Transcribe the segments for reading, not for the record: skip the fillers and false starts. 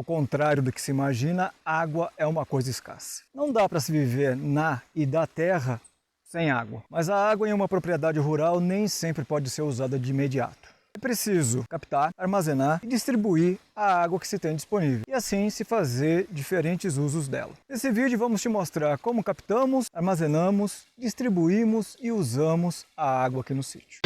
Ao contrário do que se imagina, água é uma coisa escassa. Não dá para se viver na e da terra sem água. Mas a água em uma propriedade rural nem sempre pode ser usada de imediato. É preciso captar, armazenar e distribuir a água que se tem disponível e assim se fazer diferentes usos dela. Nesse vídeo vamos te mostrar como captamos, armazenamos, distribuímos e usamos a água aqui no sítio.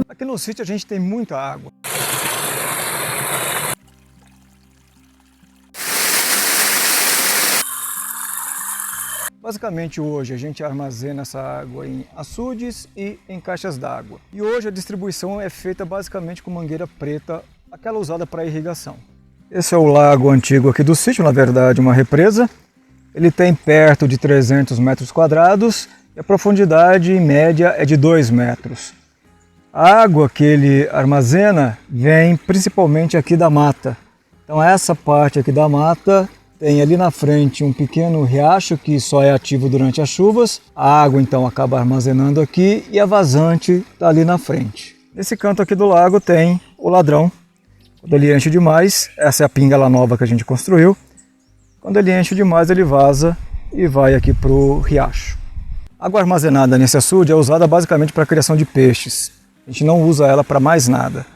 Aqui no sítio a gente tem muita água. Basicamente hoje a gente armazena essa água em açudes e em caixas d'água. E hoje a distribuição é feita basicamente com mangueira preta, aquela usada para irrigação. Esse é o lago antigo aqui do sítio, na verdade uma represa. Ele tem perto de 300 metros quadrados e a profundidade média é de 2 metros. A água que ele armazena vem principalmente aqui da mata. Então essa parte aqui da mata tem ali na frente um pequeno riacho que só é ativo durante as chuvas. A água então acaba armazenando aqui e a vazante está ali na frente. Nesse canto aqui do lago tem o ladrão. Quando ele enche demais, essa é a pingala nova que a gente construiu. Quando ele enche demais ele vaza e vai aqui para o riacho. A água armazenada nesse açude é usada basicamente para a criação de peixes. A gente não usa ela para mais nada.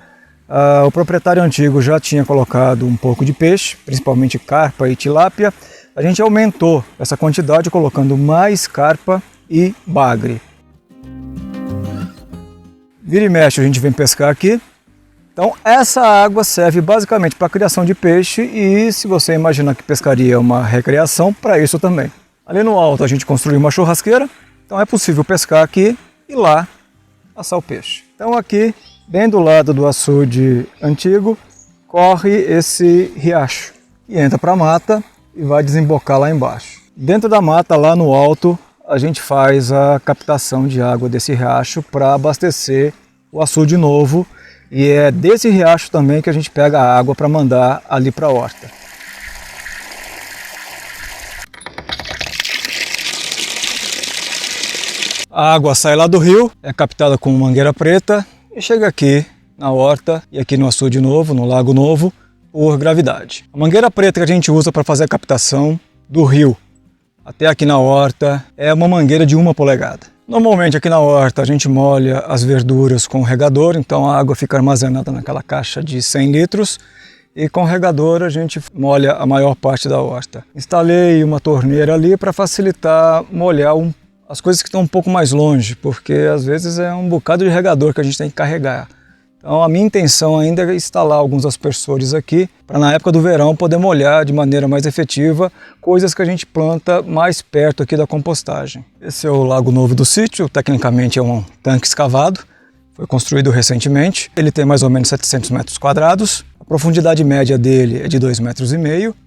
O proprietário antigo já tinha colocado um pouco de peixe, principalmente carpa e tilápia. A gente aumentou essa quantidade colocando mais carpa e bagre. Vira e mexe a gente vem pescar aqui. Então essa água serve basicamente para a criação de peixe e se você imaginar que pescaria é uma recreação, para isso também. Ali no alto a gente construiu uma churrasqueira, então é possível pescar aqui e lá assar o peixe. Então aqui, bem do lado do açude antigo, corre esse riacho e entra para a mata e vai desembocar lá embaixo. Dentro da mata, lá no alto, a gente faz a captação de água desse riacho para abastecer o açude novo e é desse riacho também que a gente pega a água para mandar ali para a horta. A água sai lá do rio, é captada com mangueira preta e chega aqui na horta e aqui no açude novo, no lago novo, por gravidade. A mangueira preta que a gente usa para fazer a captação do rio até aqui na horta é uma mangueira de 1 polegada. Normalmente aqui na horta a gente molha as verduras com regador, então a água fica armazenada naquela caixa de 100 litros e com regador a gente molha a maior parte da horta. Instalei uma torneira ali para facilitar molhar as coisas que estão um pouco mais longe, porque às vezes é um bocado de regador que a gente tem que carregar. Então a minha intenção ainda é instalar alguns aspersores aqui, para na época do verão poder molhar de maneira mais efetiva coisas que a gente planta mais perto aqui da compostagem. Esse é o lago novo do sítio, tecnicamente é um tanque escavado, foi construído recentemente. Ele tem mais ou menos 700 metros quadrados, a profundidade média dele é de 2,5 metros.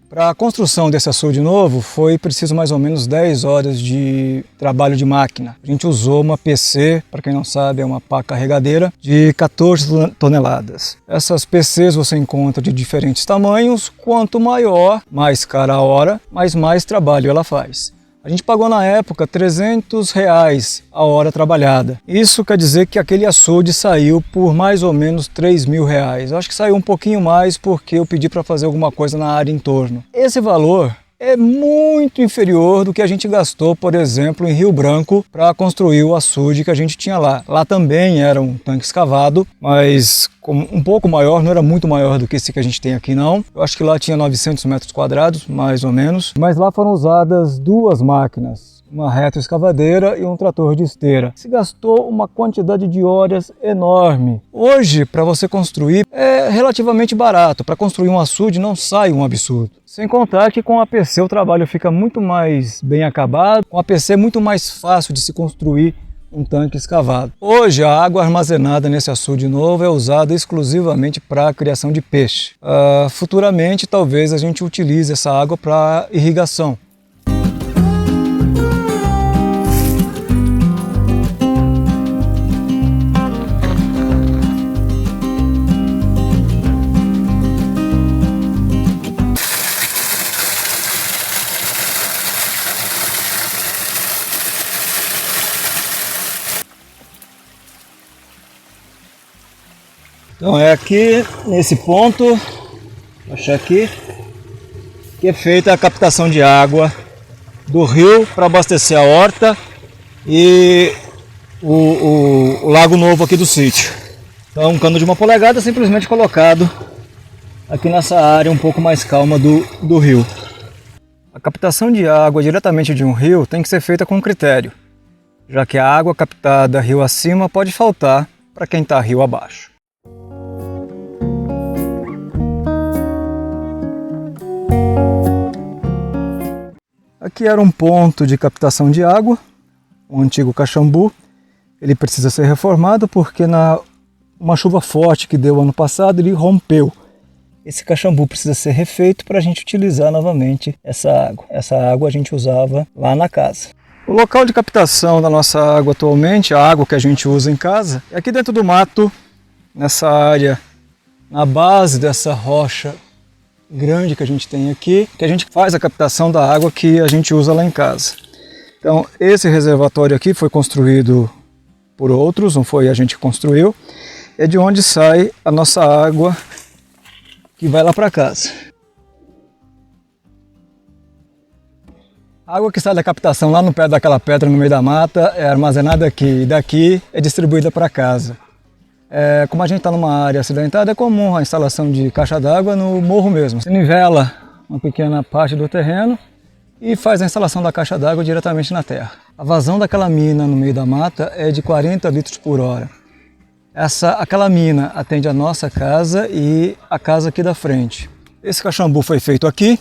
Para a construção desse açude novo foi preciso mais ou menos 10 horas de trabalho de máquina. A gente usou uma PC, para quem não sabe é uma pá carregadeira, de 14 toneladas. Essas PCs você encontra de diferentes tamanhos, quanto maior, mais cara a hora, mas mais trabalho ela faz. A gente pagou na época R$300 a hora trabalhada. Isso quer dizer que aquele açude saiu por mais ou menos R$3.000. Eu acho que saiu um pouquinho mais porque eu pedi para fazer alguma coisa na área em torno. Esse valor é muito inferior do que a gente gastou, por exemplo, em Rio Branco para construir o açude que a gente tinha lá. Lá também era um tanque escavado, mas um pouco maior, não era muito maior do que esse que a gente tem aqui não. Eu acho que lá tinha 900 metros quadrados, mais ou menos. Mas lá foram usadas 2 máquinas, uma retroescavadeira e um trator de esteira. Se gastou uma quantidade de horas enorme. Hoje, para você construir, é relativamente barato. Para construir um açude não sai um absurdo. Sem contar que com a PC o trabalho fica muito mais bem acabado, com a PC é muito mais fácil de se construir um tanque escavado. Hoje a água armazenada nesse açude novo é usada exclusivamente para a criação de peixe. Futuramente talvez a gente utilize essa água para irrigação. Então é aqui nesse ponto, vou achar aqui, que é feita a captação de água do rio para abastecer a horta e o lago novo aqui do sítio. Então um cano de 1 polegada simplesmente colocado aqui nessa área um pouco mais calma do rio. A captação de água diretamente de um rio tem que ser feita com critério, já que a água captada rio acima pode faltar para quem está rio abaixo. Aqui era um ponto de captação de água, um antigo caxambu. Ele precisa ser reformado porque uma chuva forte que deu ano passado ele rompeu. Esse caxambu precisa ser refeito para a gente utilizar novamente essa água. Essa água a gente usava lá na casa. O local de captação da nossa água atualmente, a água que a gente usa em casa, é aqui dentro do mato, nessa área, na base dessa rocha grande que a gente tem aqui, que a gente faz a captação da água que a gente usa lá em casa. Então esse reservatório aqui foi construído por outros, não foi a gente que construiu, é de onde sai a nossa água que vai lá para casa. A água que sai da captação lá no pé daquela pedra no meio da mata é armazenada aqui e daqui é distribuída para casa. Como a gente está numa área acidentada, é comum a instalação de caixa d'água no morro mesmo. Você nivela uma pequena parte do terreno e faz a instalação da caixa d'água diretamente na terra. A vazão daquela mina no meio da mata é de 40 litros por hora. Aquela mina atende a nossa casa e a casa aqui da frente. Esse caxambu foi feito aqui.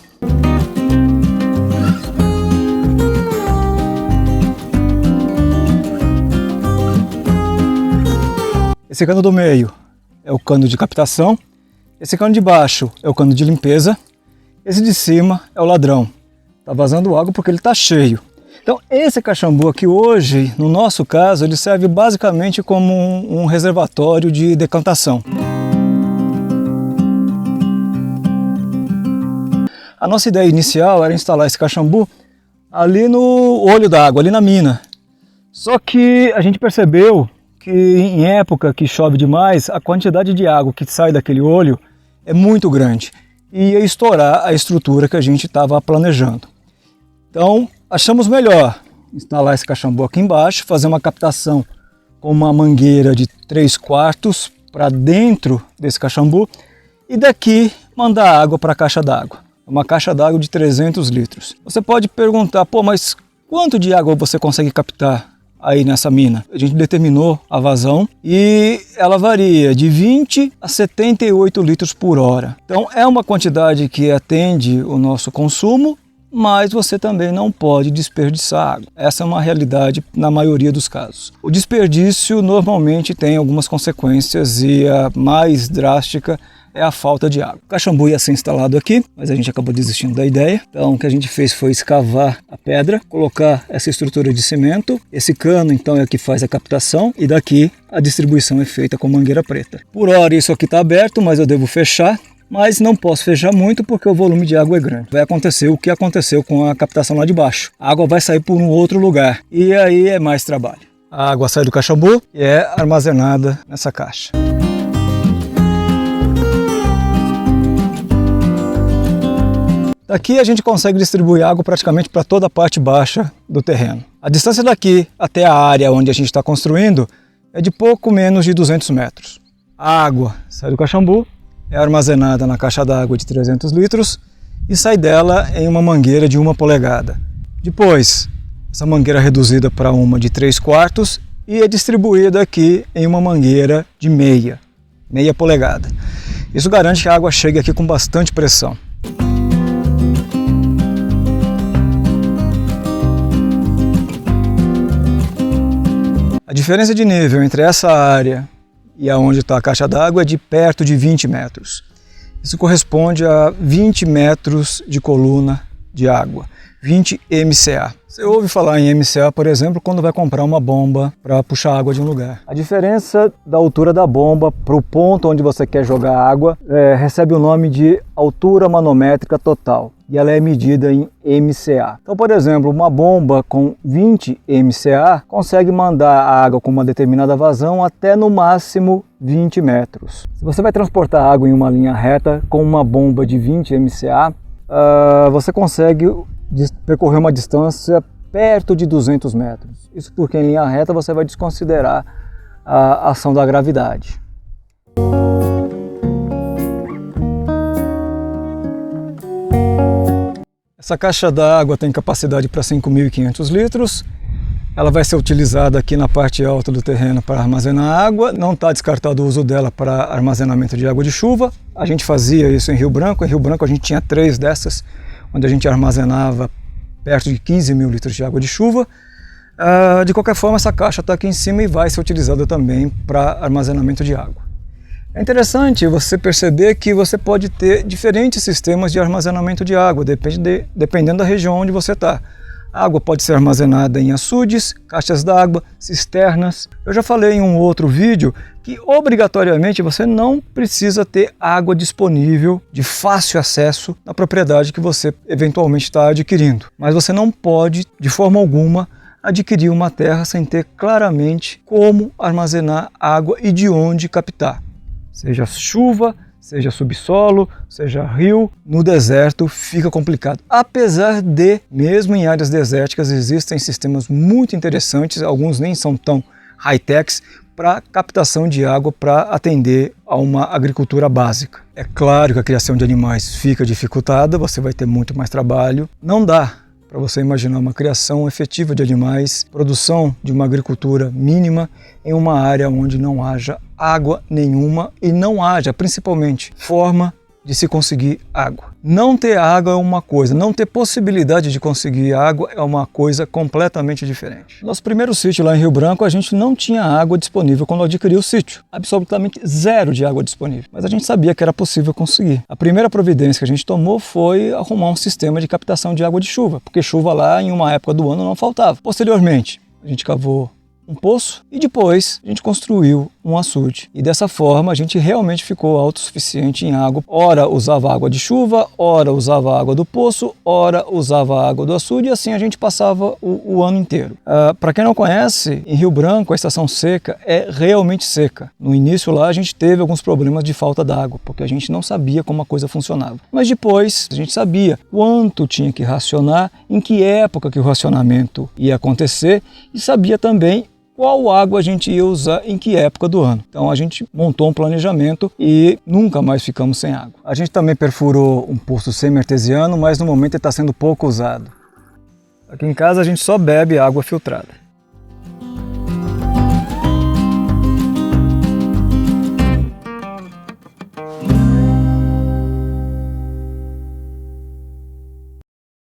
Esse cano do meio é o cano de captação. Esse cano de baixo é o cano de limpeza. Esse de cima é o ladrão. Está vazando água porque ele está cheio. Então esse caxambu aqui hoje, no nosso caso, ele serve basicamente como um reservatório de decantação. A nossa ideia inicial era instalar esse caxambu ali no olho da água, ali na mina. Só que a gente percebeu que em época que chove demais, a quantidade de água que sai daquele olho é muito grande e ia estourar a estrutura que a gente estava planejando. Então achamos melhor instalar esse caxambu aqui embaixo, fazer uma captação com uma mangueira de 3/4 para dentro desse caxambu e daqui mandar água para a caixa d'água. Uma caixa d'água de 300 litros. Você pode perguntar, pô, mas quanto de água você consegue captar aí nessa mina? A gente determinou a vazão e ela varia de 20 a 78 litros por hora. Então é uma quantidade que atende o nosso consumo, mas você também não pode desperdiçar água. Essa é uma realidade na maioria dos casos. O desperdício normalmente tem algumas consequências e a mais drástica é a falta de água. O caxambu ia ser instalado aqui, mas a gente acabou desistindo da ideia. Então o que a gente fez foi escavar a pedra, colocar essa estrutura de cimento. Esse cano então é o que faz a captação e daqui a distribuição é feita com mangueira preta. Por hora isso aqui está aberto, mas eu devo fechar. Mas não posso fechar muito porque o volume de água é grande. Vai acontecer o que aconteceu com a captação lá de baixo. A água vai sair por um outro lugar e aí é mais trabalho. A água sai do caxambu e é armazenada nessa caixa. Daqui a gente consegue distribuir água praticamente para toda a parte baixa do terreno. A distância daqui até a área onde a gente está construindo é de pouco menos de 200 metros. A água sai do caxambu, é armazenada na caixa d'água de 300 litros e sai dela em uma mangueira de 1 polegada. Depois, essa mangueira é reduzida para uma de 3/4 e é distribuída aqui em uma mangueira de meia polegada. Isso garante que a água chegue aqui com bastante pressão. A diferença de nível entre essa área e aonde está a caixa d'água é de perto de 20 metros. Isso corresponde a 20 metros de coluna de água, 20 MCA. Você ouve falar em MCA, por exemplo, quando vai comprar uma bomba para puxar água de um lugar. A diferença da altura da bomba para o ponto onde você quer jogar água recebe o nome de altura manométrica total. E ela é medida em MCA. Então, por exemplo, uma bomba com 20 MCA consegue mandar a água com uma determinada vazão até no máximo 20 metros. Se você vai transportar água em uma linha reta com uma bomba de 20 MCA, você consegue percorrer uma distância perto de 200 metros. Isso porque em linha reta você vai desconsiderar a ação da gravidade. Essa caixa d'água tem capacidade para 5.500 litros. Ela vai ser utilizada aqui na parte alta do terreno para armazenar água. Não está descartado o uso dela para armazenamento de água de chuva. A gente fazia isso em Rio Branco. Em Rio Branco a gente tinha 3 dessas, onde a gente armazenava perto de 15 mil litros de água de chuva. De qualquer forma, essa caixa está aqui em cima e vai ser utilizada também para armazenamento de água. É interessante você perceber que você pode ter diferentes sistemas de armazenamento de água, dependendo da região onde você está. A água pode ser armazenada em açudes, caixas d'água, cisternas. Eu já falei em um outro vídeo que obrigatoriamente você não precisa ter água disponível de fácil acesso na propriedade que você eventualmente está adquirindo. Mas você não pode, de forma alguma, adquirir uma terra sem ter claramente como armazenar água e de onde captar. Seja chuva, seja subsolo, seja rio, no deserto fica complicado. Apesar de, mesmo em áreas desérticas, existem sistemas muito interessantes, alguns nem são tão high-techs, para captação de água para atender a uma agricultura básica. É claro que a criação de animais fica dificultada, você vai ter muito mais trabalho. Não dá para você imaginar uma criação efetiva de animais, produção de uma agricultura mínima em uma área onde não haja água nenhuma e não haja, principalmente, forma de se conseguir água. Não ter água é uma coisa, não ter possibilidade de conseguir água é uma coisa completamente diferente. Nosso primeiro sítio lá em Rio Branco, a gente não tinha água disponível quando adquiriu o sítio. Absolutamente zero de água disponível. Mas a gente sabia que era possível conseguir. A primeira providência que a gente tomou foi arrumar um sistema de captação de água de chuva, porque chuva lá em uma época do ano não faltava. Posteriormente, a gente cavou um poço e depois a gente construiu um açude. E dessa forma a gente realmente ficou autossuficiente em água. Ora usava água de chuva, ora usava água do poço, ora usava água do açude e assim a gente passava o ano inteiro. Para quem não conhece, em Rio Branco a estação seca é realmente seca. No início lá a gente teve alguns problemas de falta d'água, porque a gente não sabia como a coisa funcionava. Mas depois a gente sabia quanto tinha que racionar, em que época que o racionamento ia acontecer e sabia também qual água a gente ia usar em que época do ano. Então a gente montou um planejamento e nunca mais ficamos sem água. A gente também perfurou um poço semi-artesiano, mas no momento ele está sendo pouco usado. Aqui em casa a gente só bebe água filtrada.